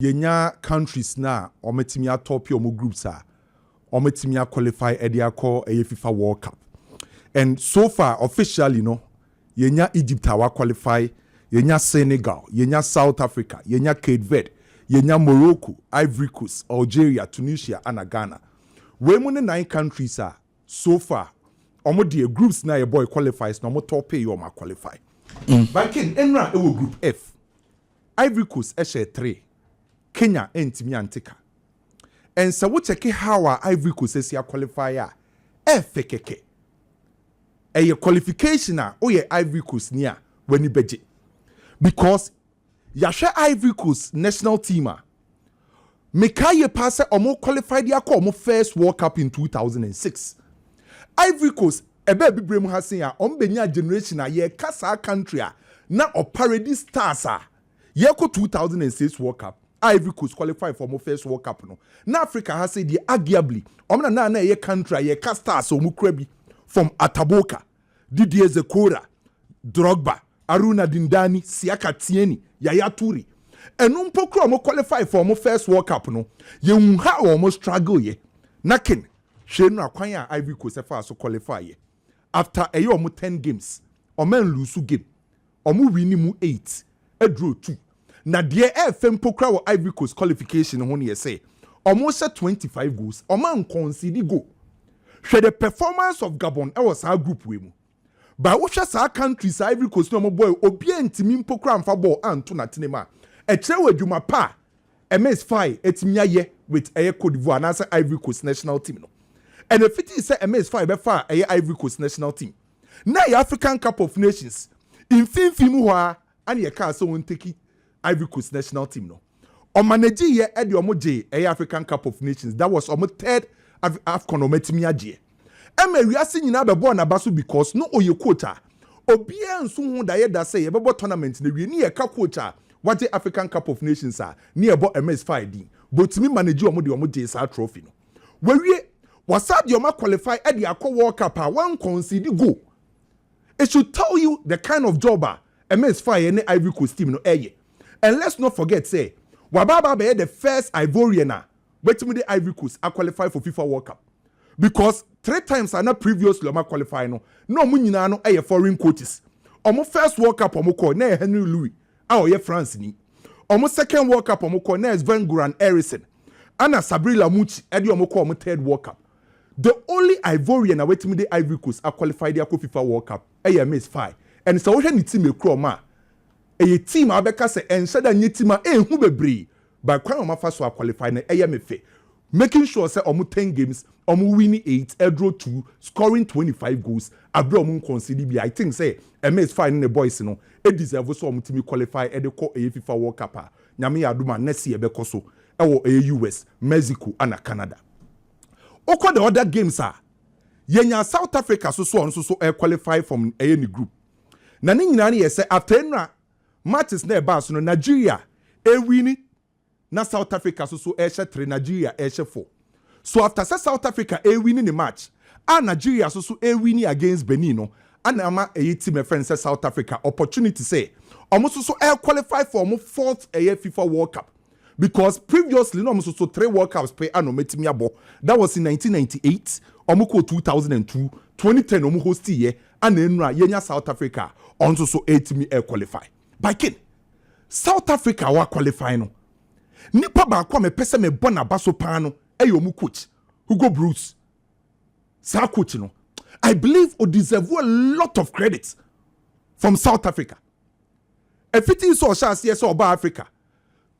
yenya countries na ometimi atop your groups are ometimi qualify edia call a FIFA World Cup. And so far officially yenya Egypt awa qualify, yenya Senegal, yenya South Africa, yenya Cape Verde, yenya Morocco, Ivory Coast, Algeria, Tunisia and Ghana. We mune 9 countries are so far omo the groups na your boy qualifies no mo top you ma qualify. But ken enra e group F. Ivory Coast share 3. Kenya entimi antika. And so we check how our Ivory Coast is ya qualifier. Keke. A qualification ye Ivory Coast near when you budget. Because ya share Ivory Coast national team Mekaye pass omo qualified ya ko omo first World Cup in 2006. Ivory Coast ebe bibrem hasen ya ombenya generation ye kasa country na oparady stars ye ko 2006 World Cup. Ivory Coast qualify for my first World Cup no. Na Africa has said arguably omna na ye country ye stars omu krebi from Ataboka, Didier Zekora, Drogba, Aruna Dindani, Siaka Tieni, Yaya Toure. And umpokro omo qualify for my first World Cup no. Ye unha omo struggle ye. Nakin shenu akwanya Ivory Coast efa so qualify ye. After a year omo 10 games, omen lose game. Omo win mu 8, a draw 2. Na die FM pokra wo Ivory Coast qualification ho ne say almost 25 goals o man concede go hwe the performance of Gabon e was our group we mu ba wo hwe sa countries Ivory Coast no mo boy obi antimi mpokra amfa ball anto na tenema e kire wadwuma pa MS5 etimi aye with Air Cote d'Ivoire na say Ivory Coast national team no and if it is say MS5 be fa Air Ivory Coast national team na African Cup of Nations in finfim ho a and ye ka so won take Ivory Coast national team no. On manage ye edi omo J African Cup of Nations. That was omo third AFCON ometimi aje. Eme wiase nyina be ball na baso because no oye coach a. Obia nso hu da ye da say ye be ball tournament na wi ni ye ka coach a what African Cup of Nations a ni ye ball MS5 din. But me manage omo de omo J sa trophy no. We wasad de omo qualify edi akọ World Cup a one concede go. It should tell you the kind of job MS5 any Ivory Coast team no eye. And let's not forget, say, Wababa be the first Ivorian wait me the Ivory Coast are qualified for FIFA World Cup. Because 3 times are not previously Loma qualify no munyina no a foreign coaches. Omo first World Cup omo ko na Henry Louis ye France ni. Omo second World Cup omo ko na Sven Goran Eriksson. Ana Sabri Lamuchi edi omo ko omo third World Cup. The only Ivorian wait me the Ivory Coast are qualified the FIFA World Cup MS5. And so when the team e kro ma a team abeka se enshada nye team hu bebre by kwan omafa so qualify na mefe making sure say omu 10 games omu winning 8 a draw 2 scoring 25 goals abro omu concede bi I think say MS5 in the boys no e deserve so omu team qualify e de ko FIFA World Cup nyame ya aduma next year be so e wo US Mexico and Canada oko the other games yenya South Africa so qualify from any group na ni nyina ye say after matches na bass no Nigeria win na South Africa so 3 Nigeria 4 so after South Africa win the match and Nigeria so win against Benin no and ama team friend say South Africa opportunity say almost so qualify for 4th FIFA World Cup because previously no almost so 3 World Cups per annum metimi abo that was in 1998 omoko 2002 2010 omo host year and enra yenya South Africa also so etimi qualify. By kin South Africa wa qualify no nipa ba kwa me pese me bona baso pan no mu coach Hugo Bruce sa coach no I believe o deserve a lot of credit from South Africa. If it is so chance yes or Africa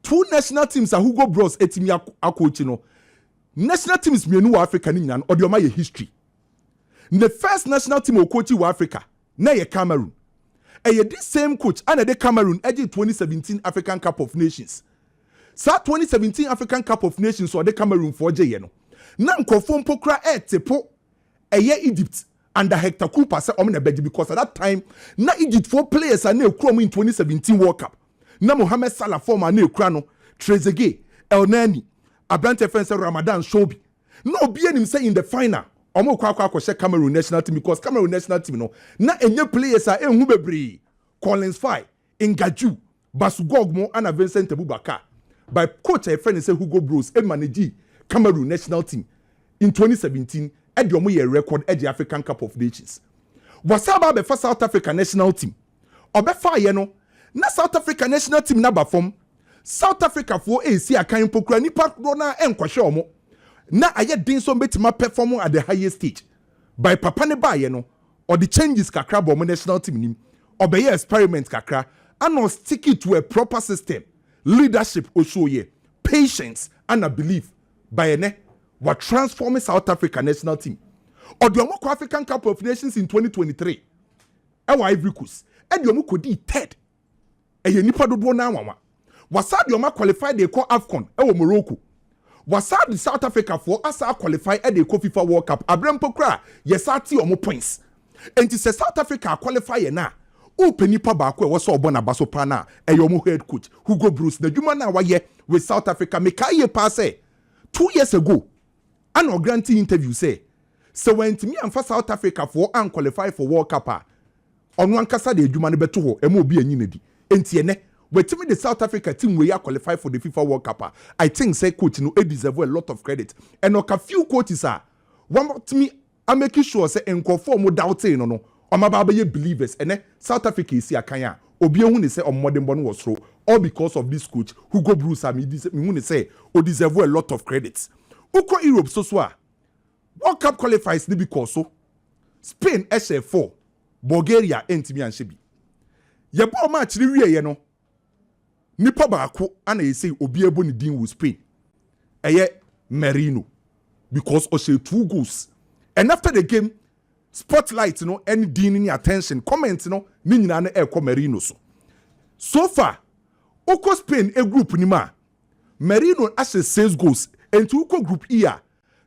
2 national teams are Hugo Bruce etimi a coach no national teams mienu wa Africa ni nyina odioma ye history. The first national team o coach wa Africa na ye Cameroon. This same coach and the Cameroon edge 2017 African Cup of Nations. Sa 2017 African Cup of Nations or the Cameroon for J no. Na nkofo mpokra tepo Egypt under Hector Cooper say omna beji because at that time na Egypt 4 players are na ekura in 2017 World Cup. Na Mohamed Salah former na ekura no Trezeguet, El Nani, Abrante Fence Ramadan Shobi. No be him say in the final omo kwa Cameroon national team because Cameroon national team no na enye players are hu bebre Collins Fai Ngaju Basugogmo and Vincent Abubakar by coach a friend say Hugo Bros e manage Cameroon national team in 2017 e de omo ye record e the African Cup of Nations. Wasaba be for South Africa national team. Obefa ye no na South Africa national team na ba form. South Africa for AC akan pokura nipa na enkwahwe omo. Na aye din so betima perform at the highest stage. By papa ne ba ye no or the changes kakra bo national team nim. Obeye experiment kakra and stick it to a proper system. Leadership also ye, patience and a belief by ne what transforming South Africa national team. Or the African Cup of Nations in 2023. Ivory Coast. And the Omo di third. E ye nipa dodo na wanwa. Wasa the Omo qualified they call AFCON Morocco. Wasa the South Africa for asa qualify e they call FIFA World Cup. Abraham Pokra yesati Omo points. And it says South Africa qualify na. Open nipa baako e woso obo na baso pa na e yomo head coach Hugo Bros na dwuma na waye with South Africa me kai pass 2 years ago an granting interview say so when me amfa South Africa for an qualify for World Cup on one kasa de dwuma ne beto ho e ma obi anyi nadi enti ene wetimi the South Africa team we qualify for the FIFA World Cup I think say coach no deserve a lot of credit and a few coaches one to me I make sure say enko mo doubting no Omababa believers and South Africa is here Kanya. Obi ehun say modern born was through all because of this coach Hugo Bros me say o deserve a lot of credits. Uko Europe so World Cup qualifies ni because so Spain SF4 Bulgaria entimi anhye bi. Ye ball match ni wie ye no. Nipa baako ana ye say obi ebo ni din with Spain. Eye Merino because o say 2 goals. And after the game spotlight any dealing attention comment ni nyina na e Merino so far Oko Spain a group ni ma Merino as 6 goals and to Oko group here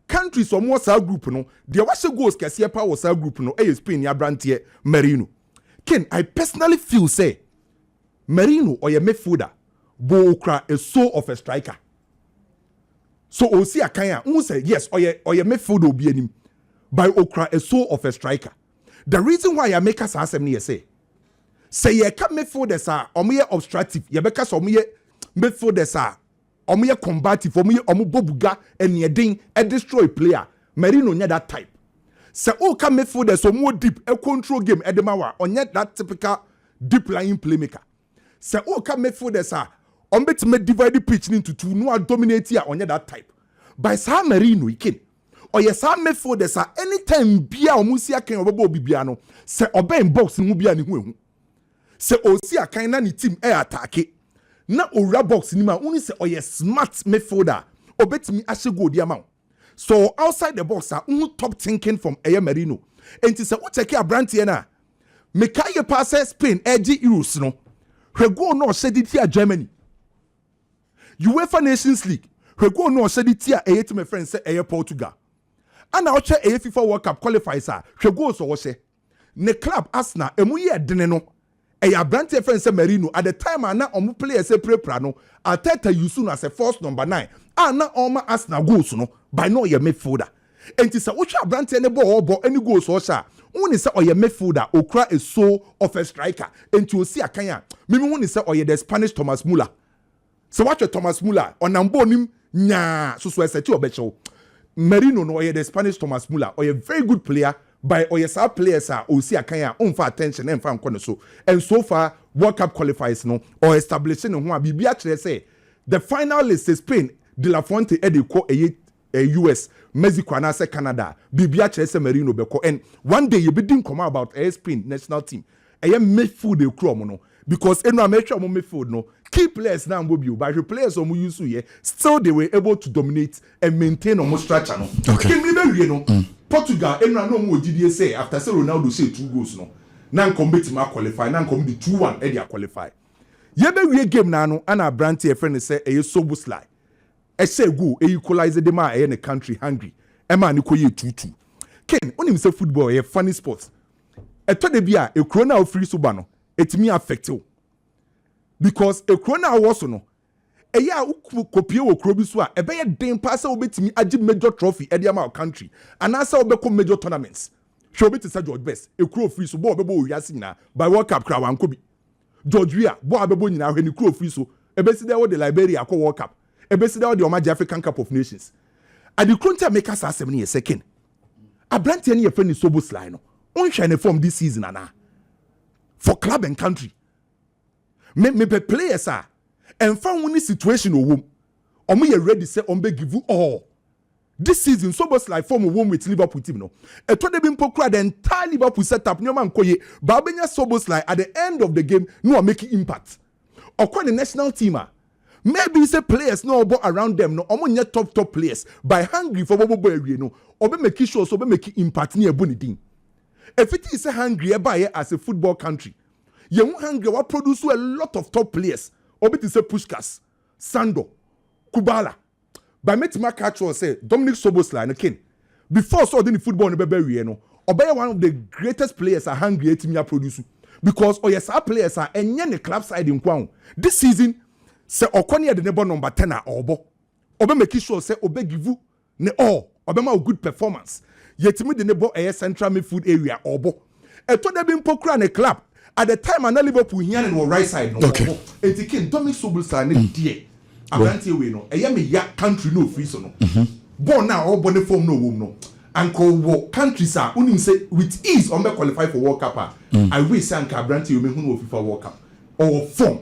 countries or more group there was goals kese pa was group Spain ya brantie Merino Ken I personally feel say Merino or your midfielder bo kra a soul of a striker so o si akanya who say yes or your midfielder obi anim by okra a soul of a striker. The reason why I make us ask me say ye can midfielders are omoye obstructive, ye beka so omoye midfielders are omoye combative, omoye omo bobuga and yedin a destroy player. Merino nya that type. Say o can midfielders so more deep a control game edemawa onye that typical deep lying playmaker. Say o can midfielders are ombet me divide the pitch into two no dominate here onye that type. By sa Merino ikin or yes, I made for this anytime bia or musia can obo bibiano say obey box in mubia ni hu say o si akan na ni team attack na ora box ni ma uni say o yes smart midfielder obetimi ashego di amount so outside the box top thinking from Merino and say what take a brand here na mekaye pass Spain edge Euros no hwego no said it here Germany UEFA Nations League hwego no said it here to my friends say Portugal. And now check a FIFA World Cup qualifiers she goes or she ne club Arsenal emu ye dene no a brand friend say Merino at the time na omu player say prano Arteta Yusun as a first number 9 na oma Arsenal goals no by no your midfielder enti say wo twa brand ne ball any goals or sha woni say oye midfielder okra a soul of a striker enti o si akan a mimi woni say oye the Spanish Thomas Muller so watch Thomas Muller onambo nim nya so eseti obecho Merino no the Spanish Thomas Muller or a very good player by or yes our players are osi akanya on for attention and fan so and so far World Cup qualifiers no or establishing who be actually say the finalist is Spain De La Fuente ediko a US Mexico and say Canada be actually say Merino beko and one day you be didn't come about a Spain national team a midfield de chrome no because eno amateur mo midfield no key players now will be but the players on use here still they were able to dominate and maintain almost structure no okay Portugal eno no mo GDA say after say Ronaldo say 2 goals no nan combat ma qualify nan come the 2-1 e dia qualify ye be wie game na no ana brand e friend say e Soboslai e say go e equalize the ma e ne country hungry e ma ni koye 2-2 ken onim say football e funny sport e to de bia e corona o free so ba no etimi affect you because a corona was no e ya kopie wo kro bi so a e be ye den pass obetimi agi major trophy e dia ma country and asa obeko major tournaments show be to say George Best e kro free so bo obebo wiase nyina by World Cup kra wan ko bi George Weah bo abebo nyina hwe ni kro free so ebesi there the Liberia ko World Cup ebesi there the Omaji African Cup of Nations adi kronta make us asem ne second abrante ne yefani Soboslai no onhwe ne form this season ana for club and country me players are and found one situation o omo ye ready say on be give you all this season Soboslai form a with Liverpool team no eto de bi mpokura the entire Liverpool setup nyoma nkoye ba obenya Soboslai at the end of the game no make impact okwa the national team maybe say players no about around them no omo nye top players by hungry for bobo awie no obe make sure so obe make impact ne ebu ne din if it is hungry by as a football country you hungry what produce a lot of top players obe to say Puskas Sando Kubala by metima catch say Dominic Soboslai no kin before so the football no be wie no obey one of the greatest players are hungry etimi produce because yes our players are enye ne club side in kwan this season say okoni the neighbor number 10 obo make sure say obe give you ne all obe ma good performance yetimi the neighbor central midfield area obo eto de bi mpokura ne club at the time na Liverpool here no right side no okay. etikin Dominic Soboslai ne die Abrante we no eye me ya country no free so no born now all born form no wom no anko wo countries are unim say with ease on be qualify for World Cup I wish say anka Abrante we me hu no FIFA World Cup or form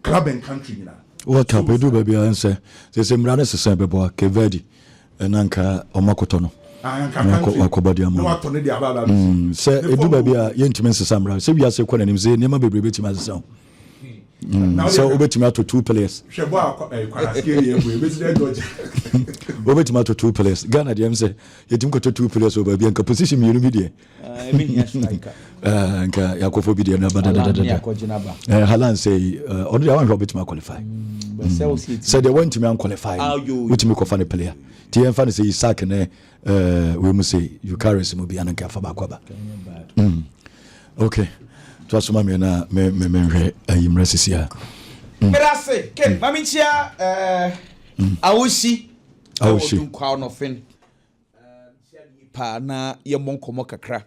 club and country na World Cup we do baby answer say mrane sese bebo Kevedi enanka omakoto no akobadi amu no atone dia baba say edu baby a yentime sese mrane say we ase kwana nim say nema bebrebe tima sese so obetimi ato 2 players shebo kwala scale ye we betide dodge obetimi ato 2 players Ghana dem say yetim ko 2 players over bi anka position mi bi de emi here striker anka yakofo bi de na bada Halan say onu dia wan obetimi qualify say they want me qualify wetimi ko fa ne player ti en fa ne say Isaac ne we mu say you carry some bi anka fa ba kwa ba okay to asoma me na me ayimra sisia Merase ken maminchia awoshi kwa no fin pa na ye monkomo kakra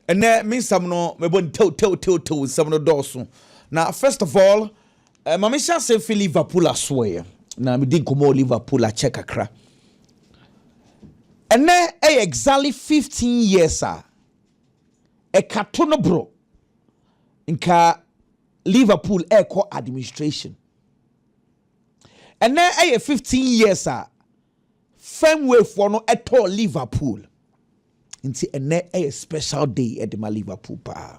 ene minsam no mebon tew sam no doso na first of all maminchia say fi Liverpool aswoye na me din komo Liverpool a check kakra ene exactly 15 years e katono bro nka Liverpool echo administration and then 15 years Fenway for no at all Liverpool into a special day at the Liverpool pa.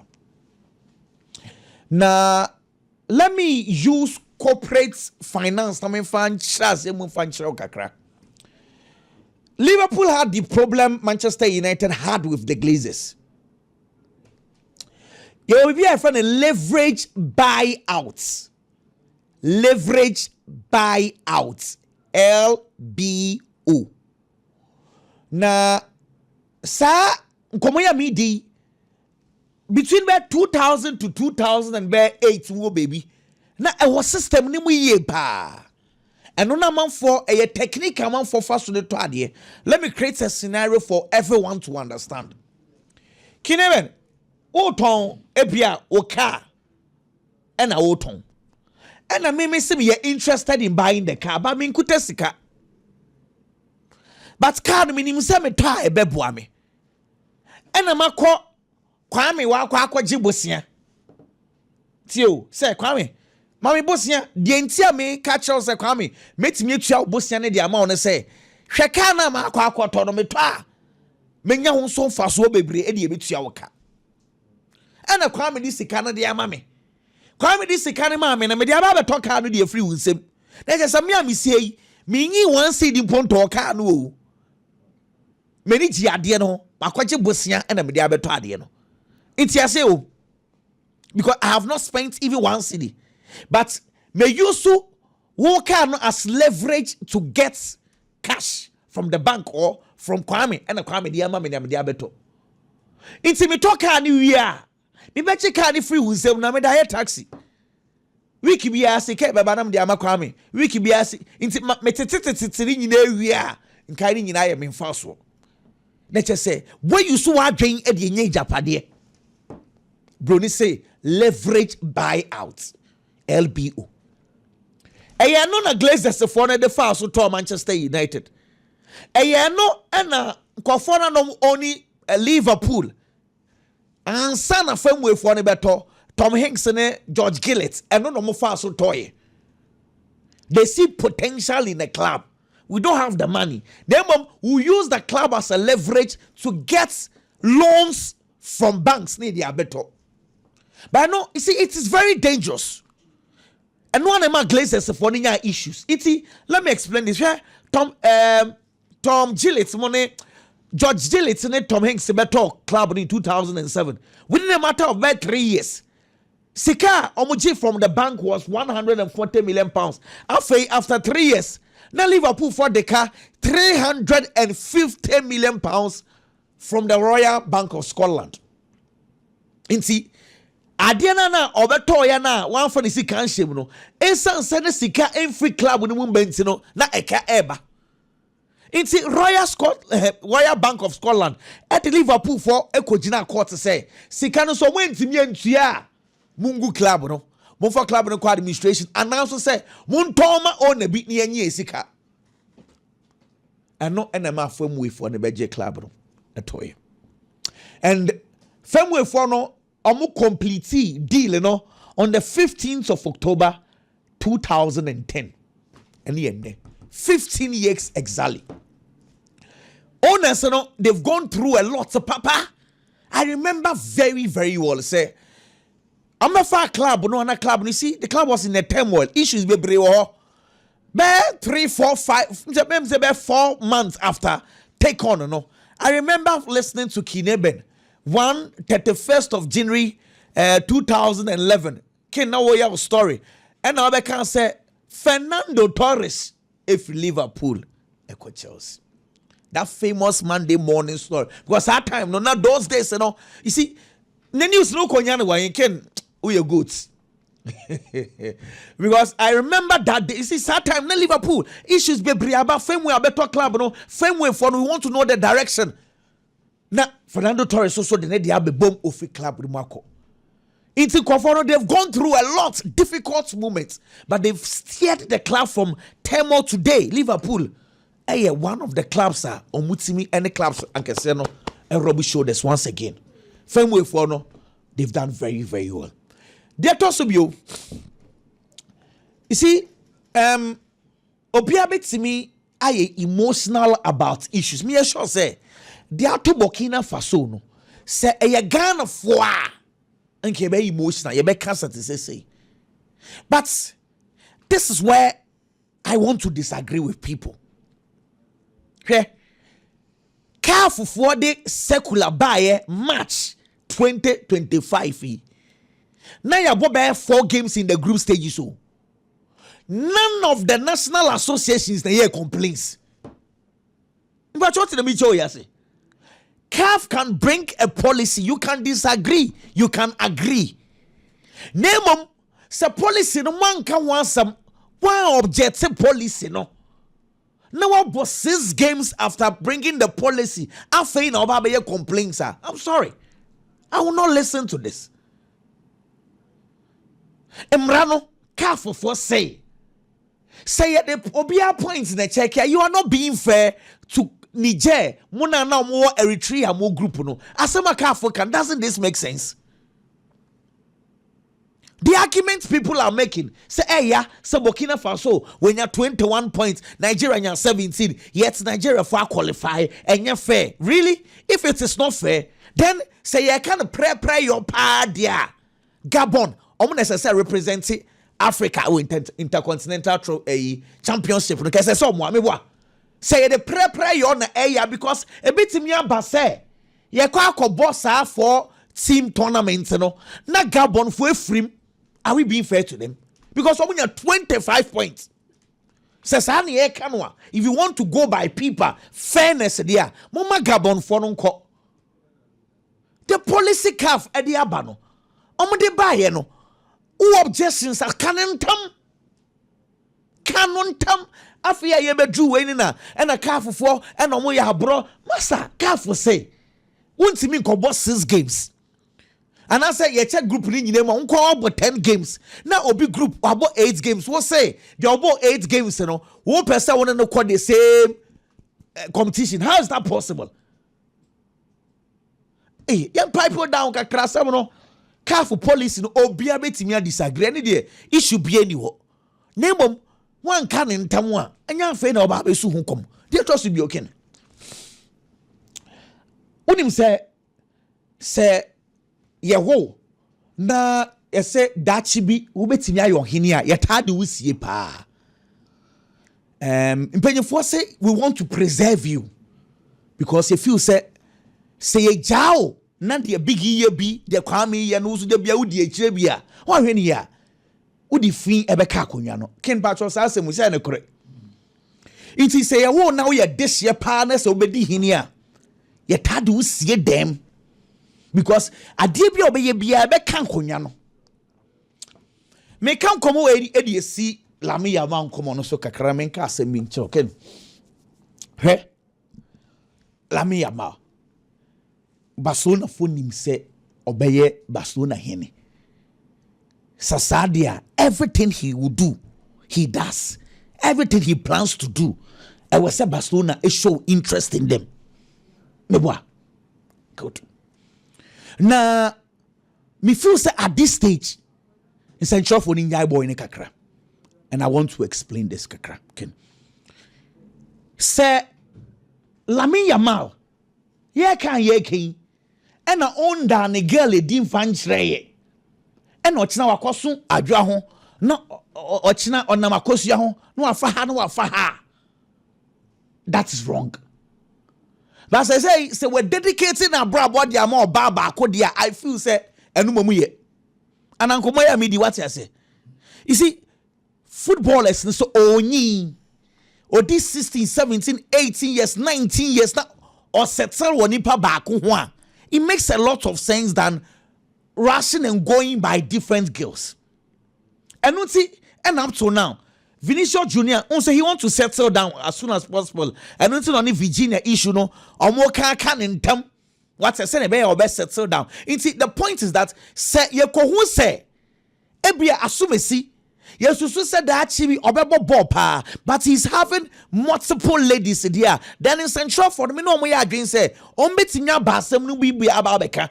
Now let me use corporate finance. I mean, Liverpool had the problem Manchester United had with the Glazers. You will be a friend of leverage buyouts. Leverage buyouts. LBO. Now, sa nkomoya midi between 2000 to 2008 wo baby. Na a system ni mu ye pa. And on a man for a technique man for fast to the to. Let me create a scenario for everyone to understand. Kinemen Oton ebia oka and a oton. And I may say you're interested in buying the car, but me nkute sika. But car minimum say me ta ebeboa me. And I makọ Kwame wa akọ jibosia. Tio, say Kwame, mami bosia, die ntia me catch us say Kwame, metimi atua bosia ne dia ma one say, hwe car na ma akọ to no me to a. Menya ho so mfaso bebre e de ebetua wo ka. And a Kwame di sika na de ama me. Kwame di sika na ma me na me de aba beto car no de free wunsem. Na je sam ya me sei, me nyi wan sei di ponto car no o. Me ni ji ade no, makwaje bosia na me de abeto ade no. It ya say o. Because I have not spent even 1 cedi. But me use to work no as leverage to get cash from the bank or from Kwame and Kwame di ama me na me de abeto. Inti me talk car ni wi a. Me be check car ni free wunsem na me da here taxi. Wiki bi ase ke baba na me de ama Kwame. Wiki bi ase inti me tetetete nyina wi a. Nkai ni nyina ye me mfa so. Na che say, when you so adwen e de nya japade. Brony say leverage buyout LBO. ɛyɛ no na Glazers for no de fa so to Manchester United ɛyɛ no ɛna nkɔfo no only Liverpool ansa na famwe for no beto Tom Hanks and George Gillett and no more fast so toy. They see potential in the club. We don't have the money. Then we use the club as a leverage to get loans from banks near the better. But no, you see, it is very dangerous. And one of my Glazers for any issues. Let me explain this. Here, Tom Gillett's money. George Gillett and Tom Hanks better club in 2007. Within a matter of about 3 years. Sika omuji from the bank was 140 million pounds. After 3 years, now Liverpool for the car 350 million pounds from the Royal Bank of Scotland. Inti adiana na obeto ya na one for the sika nhyem no. Ensan se ne sika every club no movement no na eka eba. Inti Royal Bank of Scotland at Liverpool for ekojina court say sika no so wentimi antua Mungu club no Monfa club no administration announce say Muntoma on a bit near sika and no enema firmway for the budget club no atoy and firmway for no omu complete deal no on the 15th of October 2010 and the end 15 years exactly. Owners no they've gone through a lot. So papa I remember very very well say I'm a far club, no, a club. You see, the club was in a turmoil. Issues be brave. 3, 4, 5, maybe 4 months after take on, no. I remember listening to Kineben, 31st of January 2011. Kena story. And now they can say Fernando Torres if Liverpool echo Chelsea. That famous Monday morning story. Because that time, no, not those days, you know. You see, the news no konyana wa ken we are good. Because I remember that day, you see, that time na Liverpool issues be briaba fame we better club no fame way for we want to know the direction. Now Fernando Torres also the need have a bomb of a club Marco. Into Conforno, they've gone through a lot difficult moments, but they've steered the club from turmoil today. Liverpool, one of the clubs are Omutimi and the clubs and Casino and Robbie shoulders once again. Fame way for no, they've done very very well. They're also you see, Obiabit to me, I emotional about issues. Me sure say they are to Burkina Faso no. Say a Ghana for and be emotional. You be cancer to say. But this is where I want to disagree with people. Okay, careful for the secular buyer March 2025. Now you have 4 games in the group stage. So none of the national associations they hear complaints. But what the media say? CAF can bring a policy. You can disagree. You can agree. Name them. Say policy no man can want some one objective policy no. Now about 6 games after bringing the policy, after now baby complaints. I'm sorry. I will not listen to this. Emrano, careful for say at the Obia points in the check here, you are not being fair to Niger, Muna now more Eritrea, more group. No, Asama careful can doesn't this make sense? The arguments people are making say, hey, yeah, so Burkina Faso, when you're 21 points, Nigeria you're 17, yet Nigeria for qualify and you're fair. Really? If it is not fair, then say you can pray your part there. Gabon. Necessary representing Africa or intercontinental championship. No, say so mo say the pray you on area because a bit me abase. Ye kwa bossa for team tournament no. Na Gabon for free. Are we being fair to them? Because when you're 25 points. Sesani e kanwa. If you want to go by people, fairness there. Mama Gabon for nko. The policy calf e di abano. De buy no. Who objections are canon tam afia ye be drew any na and a car for and ya bro master car for say won't me ko boss 6 games And I say, you check group in your name, about 10 games. Now, Obi group about 8 games. What say? The about 8 games, you know, one person want to know the same competition. How is that possible? Hey, young people down, Kakrasa, careful police, no, Obia Betimia disagree. Any day, it should be anywhere. Name them one can in Tamwa, and young friend of Abesu who come. They trust to be okay. When him say, Yeho, na say that she be Ubetimia your hinia, yet how do we see pa? For say we want to preserve you because if you say a jao, not the big year be the kwame and also the biaudi chebia, or any ya. Would the fee ever cacunyano? Ken Patros asked him, we say, correct. It is say, oh, now you're this year partners obedi hinia. Yet how do we see them? Because a dear be obey be a becanconyano. May come come away, Eddie see. Lamine Yamal come on so kakramenka se mincho ken he Lamine Yamal Barcelona fonim se obeye Barcelona hene Sasadia everything he will do he does everything he plans to do I will say Barcelona show interest in them meboa good na me feel say at this stage in central for ni nyai boy ni kakra. And I want to explain this, kakra. Okay. Say, Lamine Yamal, ye can, and I own down a girl a dim fan shrey. And what's now a cosun, a draho, no, or china or namakosia, no afaha, no afaha. That is wrong. But as I say, we're dedicating our bra body, more baba, kodia, I feel say, and no more. And Uncle Maya made what I say. You see, footballers so only or this 16, 17, 18 years, 19 years now or settle one nipa back one. It makes a lot of sense than rushing and going by different girls. And not see, and up to now, Vinicius Junior also he wants to settle down as soon as possible. And not only Virginia issue no or more can in them. What's I say or best settle down. The point is that say ye ko who say ebia asumesi. Yes, you said that she obebo bopa, but he's having multiple ladies there. Then in Central for me no more again say, "Ombetinya basem no be ababeka."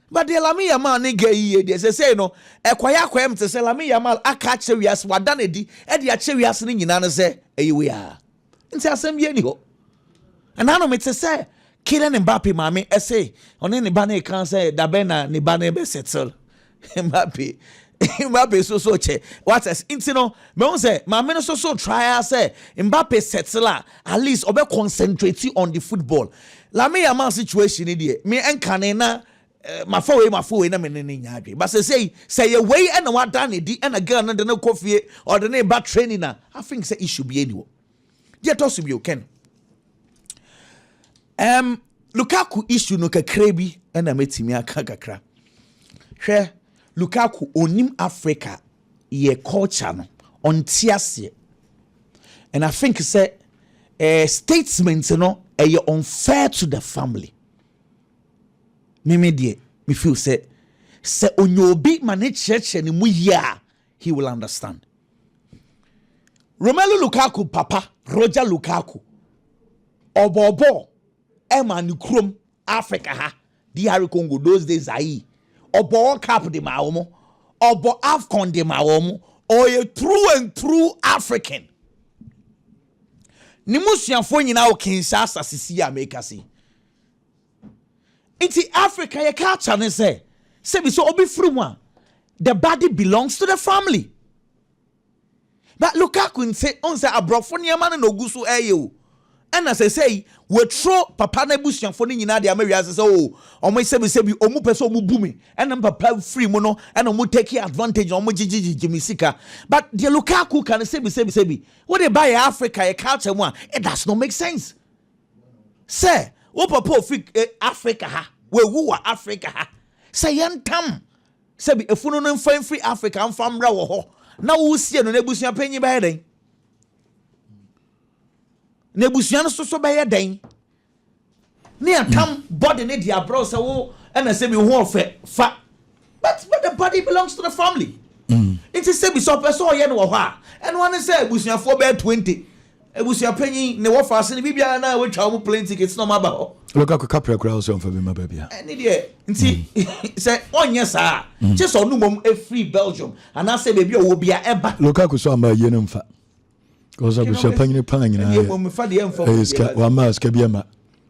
But the Lamine Yamal nigga ye they say no, ekwaya kwem te say Lamine Yamal aka chewias wadan edi e de chewias ni nyina no say eyi a. Nti asem ye ni ho. And I know me te say Kylian Mbappe mame say, "Oni ne ba na kan say da be na ne ba na be settle." Mbappe Mbappe so che what as intino me say my men so try say Mbappe settle at least obe concentrate on the football. Lamine Yamal situation dey me enkane na my four na me nya adwe but say you way and what done di and a girl na de no coffee or the name back training na I think say it should be anywhere. Yet also be okay. Lukaku issue no kakrebi and metimi aka kakra. Hwe Lukaku onim Africa ye culture no on tiase. And I think say statements no unfair to the family. Me feel say onyobi mane church ni mu ya he will understand. Romelu Lukaku papa Roger Lukaku obobo Emma Krum Africa ha DR Congo those days ayi obo World Cup de maomo obo AFCON de maomo or a true and true African ni musuafo nyina o Kinshasa sisi America si inti Africa ye culture ne say bi so obi free one the body belongs to the family but Lukaku say on say abrofo ne ma no gusu eyo and as I say we throw papa na busuafo ne nyina de America say oh omo se bi omu pese omu bumi and papa free mu no and omu take advantage omu gigi misika but the Lukaku can say bi what they buy Africa a culture one it does not make sense say o papa free Africa ha we wu Africa ha say yentam say bi efunu no mfa free Africa mfa mra wo ho na wo sie no na busua panyi ba yeden na busua no so ba yeden near tam body need your bro so and I say me who fa but the body belongs to the family. It is say be so person yen wo ha and one say busia for be 20 ebusia panyin ne wo fa se ne bibia na we twa mo plane tickets no ma ba ho look at capra crowd so for my baby and there nti say onye sa just onu mom e free Belgium and I say baby o bia eba look at so ma yen mfa because abusia panyin pan nyina e mom fa de mfa wa ma ska bia ma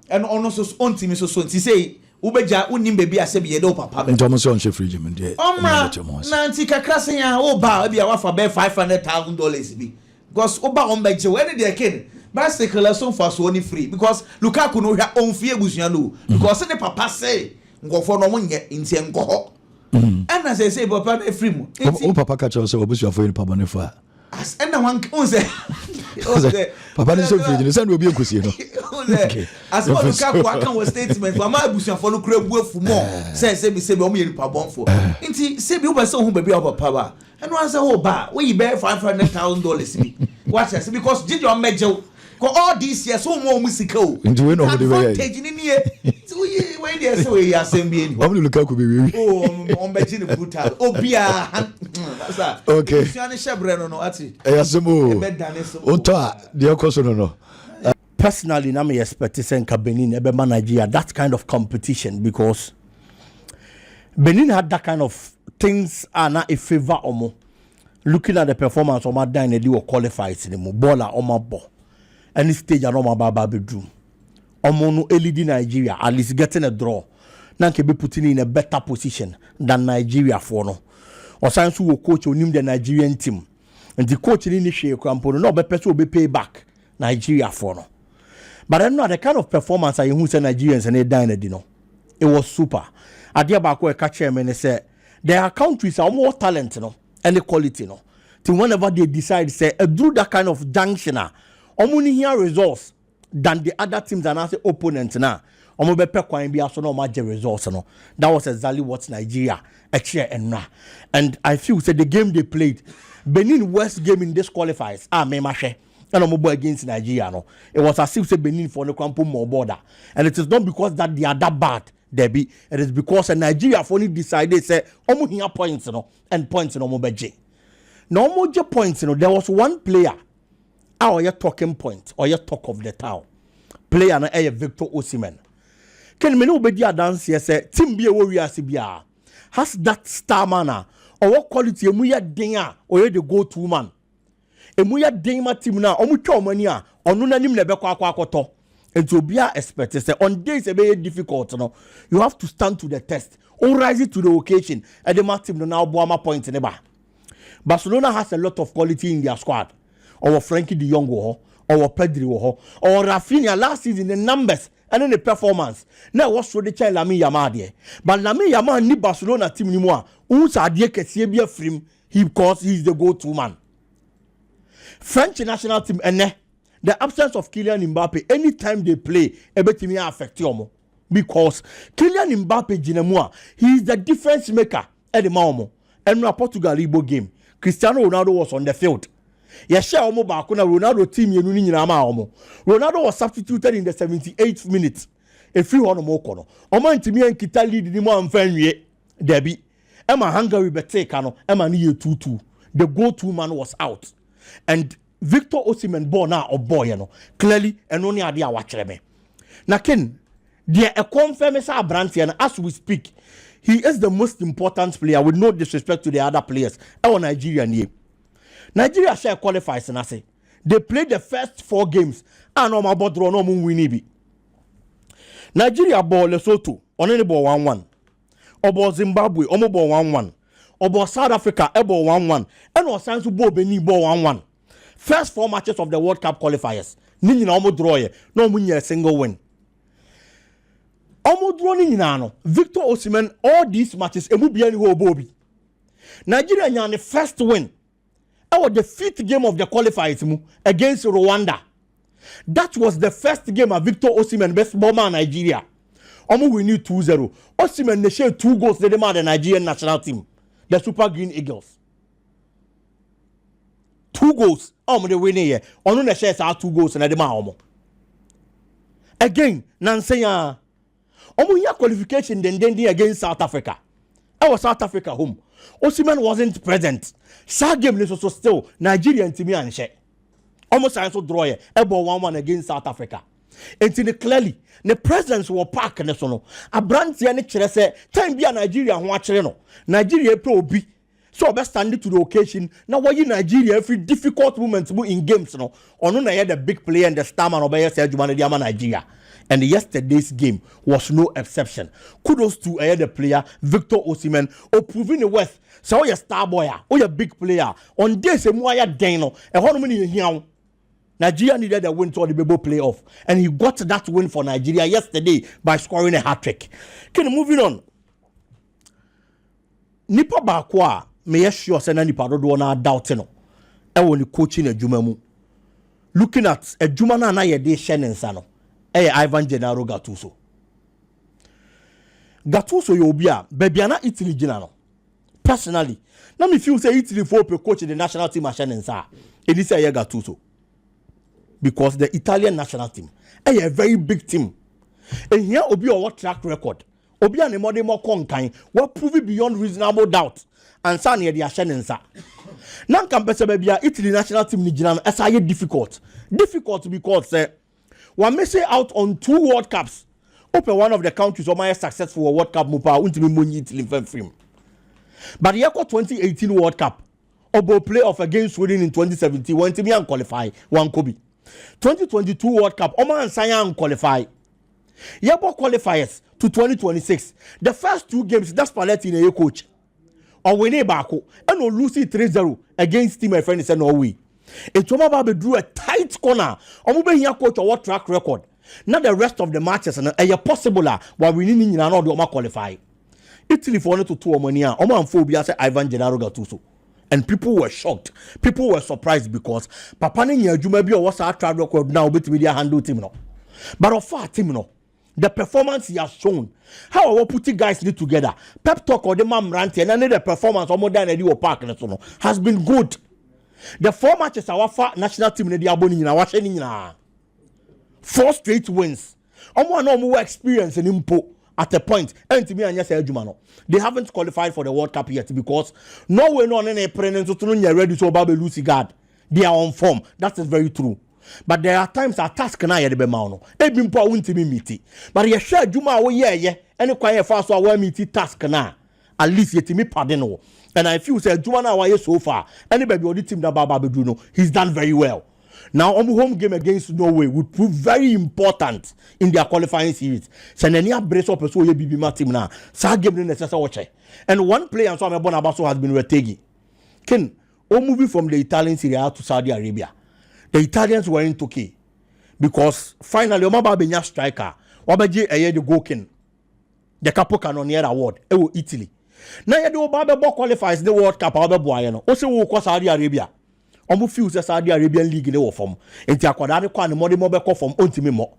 and ono so ontimi so nti say ubeja unim baby ase bi ye do papa be ntomo so on she free jim de na nti kakra se ya o ba bia wa fa be $500,000 bi because oba on beje when they kid bicycle so for so only free because Lukaku no hwa on fie busua no because the papa say ngofo no monye ntie ngoho and as I say papa na free mu o papa ka chawo say obusua fo ni papa ne fa as and one on say papa ni so free ni say no obi enkosie no as what Lukaku akan was statement mama busua fo no kura buafu mo say be o me ni pabon fo nti say be o be say hu baby papa ba and one say oh ba we be $500,000 me what say because did your major ko all these years so more musical into we no the way advantage ni nie so we dey say we assemble ni am Lukaku be we on beji ni brutal obia that's okay you ni shebre no ati yasemo onto the okoso no personally na me expect say Benin ebe Nigeria that kind of competition because Benin had that kind of things are not a favor omo looking at the performance of my dine they were qualified in the baller on my ball any stage and on my baba bedroom omo no lead Nigeria at least getting a draw now can be putting in a better position than Nigeria for no or science who coach onim the Nigerian team and the coach in the share crampo no be person will be pay back Nigeria for no but I know the kind of performance I who say Nigerians and they dine it was super adia ba ko e catch him and say there are countries are more talent and the quality till whenever they decide say do that kind of junction omuni here results than the other teams and as opponents na omo be pe kwan bia so no ma je results that was exactly what Nigeria and I feel say the game they played Benin worst game in this qualifiers me ma hwe and omo bo against Nigeria it was as if say Benin for the Kwampo more border and it is not because that they are that bad Debbie, it is because Nigeria only decided say omo here points and points no mo beje. No more points there was one player or your talking point or your talk of the town. Player na Victor Osimhen. Can me no be dia dance here say team be we are bia has that star manner or what quality emu ya den or the go to man. Emu ya den ma team na omo twa omani a onu nanim na be kwa akoto. And to be expected say on days a very difficult you have to stand to the test or rise it to the occasion and the team now boama point in the bar. Barcelona has a lot of quality in their squad or Frankie de Jong or Pedri or Rafinha last season the numbers and then the performance now what's for the child Lamine Yamal there but Lamine Yamal ni Barcelona team ni mo who's adie kese bia frame he because he's the go-to man. French national team the absence of Kylian Mbappe anytime they play ebetimi affect you because Kylian Mbappe jinamua he is the difference maker at the moment and na Portugal Igbo game Cristiano Ronaldo was on the field share omo ba ko na Ronaldo team yenu ni nyina ma omo Ronaldo was substituted in the 78th minute e free one mo ko no omo ntimi ankita lead ni mo amfanwie debi ema Hungary beteka no ema ni 2-2 the go-to man was out and Victor Osimhen born now or boy clearly and only idea watch me. Now Ken, there a confirm brand as we speak, he is the most important player with no disrespect to the other players. Our Nigerian Nigeria share qualifies and I say they played the first 4 games and no about draw no win. Nigeria ball Lesotho on any ball 1-1. Obo Zimbabwe omo ball 1-1. Obo South Africa ball 1-1 and was signs to ball Benin ball 1-1. First 4 matches of the World Cup qualifiers. Nini na omo draw ye. No munye a single win. Omo draw nini na no. Victor Osimhen all these matches emu bia ni ho obi. Nigeria nya the first win. Our the 5th game of the qualifiers mu against Rwanda. That was the first game of Victor Osimhen best ball man Nigeria. Omo win 2-0. Osimhen ne share 2 goals the man the Nigerian national team. The Super Green Eagles. 2 goals. The winning here. Onu na share 2 goals na de ma omo. Again, Nansenya Omunya qualification then against South Africa. I was South Africa home. Osimhen wasn't present. Sa game is also still Nigerian team and share. Almost I so draw a 1-1 against South Africa. And clearly, the presence will park and so no. A brand here say time be a Nigeria watch Nigeria pro B. So best standing to the occasion. Now why in Nigeria every difficult moments in games no. Ono na the big player and the star man obey say Jumana Nigeria. And yesterday's game was no exception. Kudos to the player Victor Osimhen or proving the worth. So you star boy, or you big player. On this Moya Dano, and how many here? Nigeria needed a win to the Bebo playoff, and he got that win for Nigeria yesterday by scoring a hat-trick. Moving on. Nipa bakwa me sure say na nipa do na doubt no. E woni coaching adwuma mu. Looking at adwuma na ye de hye ne nsa no. Ivan Gennaro Gattuso. Gattuso yo obi a bebia na Italy gina no. Personally, na me feel say Italy for coach the national team a hye ne nsa. E di say Gattuso. Because the Italian national team a very big team. And here obi or what track record. Obi and more konkan what prove beyond reasonable doubt. And sa near the Ashenensa. Nan campus bebia Italy national team ni gina no difficult. Difficult because one missing out on 2 World Cups. Open one of the countries of my successful World Cup mupa untimi money Italy film. But the 2018 World Cup obo playoff against Sweden in 2017 when Timi qualify one Kobe. 2022 World Cup Oman Sayan qualify. Yabo qualifiers to 2026. The first 2 games that's Spalletti in a coach. Or winning Bako and no lose 3-0 against team my friend is Norway. Etoma drew a tight corner. Omube here coach or what track record. Not the rest of the matches and a possible while we need in another qualify. Italy for 1-2 Omonia. Oman phobia say Ivan Gennaro Gattuso. And people were shocked. People were surprised because Papa Ninya Jumabi was our track record now with media handle team no. But of far team no. The performance he has shown. How our putting guys need together. Pep talk or the man rant and the performance of more than a park no has been good. The 4 matches our national team in the Aboni in our 4 straight wins. No more experience in Impo. At a point, and to me and yes, they haven't qualified for the World Cup yet because no way no any president to ready to Babe Lucy guard. They are on form. That is very true. But there are times a task na ye de be mauno. E bi mpo won't me meet. But ye share juma wo ye any quiet fast so meet task na. At least ye me pardon no. And I feel say juma na wa so far. Anybody on the team that Baba do no, he's done very well. Now, home game against Norway would prove very important in their qualifying series. Senenia brace up so ye bibi team na. Sa game necessary watch. And one player so Bonabaso has been retegi. Ken, moving from the Italian Serie A to Saudi Arabia. The Italians were in okay because finally Omaba Benya striker Wabaji the Gokin. The Capo Canonier Award. Italy. Now you do Baba qualifies the World Cup Boyano. Also will Saudi Arabia. Omu feels the Saudi Arabian League in the form. And Tiakwada kwa mode mobile from Ontimimo.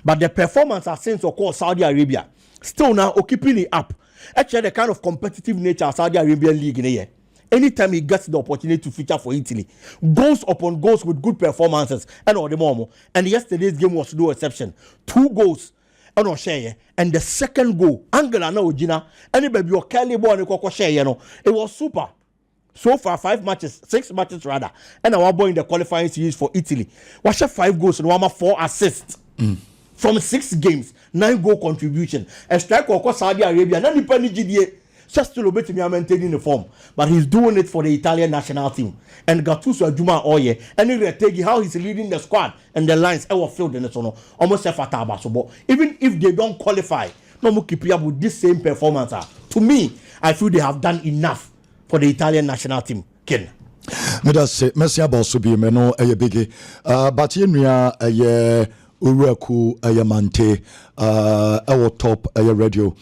But the performance has since of course Saudi Arabia still now keeping it up. Actually the kind of competitive nature of Saudi Arabian League in the year. Anytime he gets the opportunity to feature for Italy, goals upon goals with good performances and all the more. And yesterday's game was no exception. 2 goals and share. And the second goal, Angela no Gina, anybody or Kelly born share, it was super. So far, 6 matches rather. And our boy in the qualifying series for Italy. Watch 5 goals and 4 assists. From 6 games, 9 goal contribution. A striker of Saudi Arabia, not depending GDA. Just to obey me maintaining the form. But he's doing it for the Italian national team. And Gattuso Juma Oye. And Retegi, how he's leading the squad and the lines ever filled in the sono. Almost a fataba. So even if they don't qualify, no more keep up with this same performance. To me, I feel they have done enough for the Italian national team. Ken. Medase Messi aboso bi me no eye bigi. But yenua eye Uraku eye mante ewo top eye radio